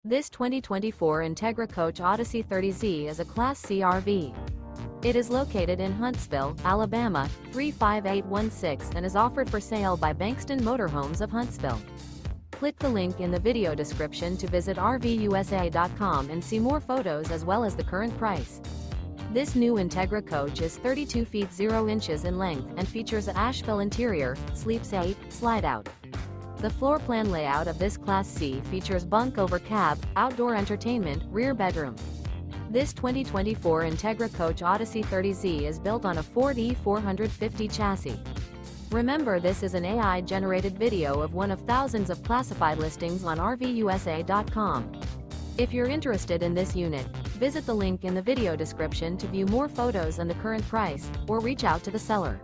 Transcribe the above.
This 2024 Entegra Coach Odyssey 30Z is a Class C RV. It is located in Huntsville, Alabama, 35816 and is offered for sale by Bankston Motorhomes of Huntsville. Click the link in the video description to visit RVUSA.com and see more photos as well as the current price. This new Entegra Coach is 32 feet 0 inches in length and features an ASHVILLE interior, sleeps 8, Slideout. The floor plan layout of this Class C features bunk over cab, outdoor entertainment, rear bedroom. This 2024 Entegra Coach Odyssey 30Z is built on a Ford E450 chassis. Remember, this is an AI-generated video of one of thousands of classified listings on RVUSA.com. If you're interested in this unit, visit the link in the video description to view more photos and the current price, or reach out to the seller.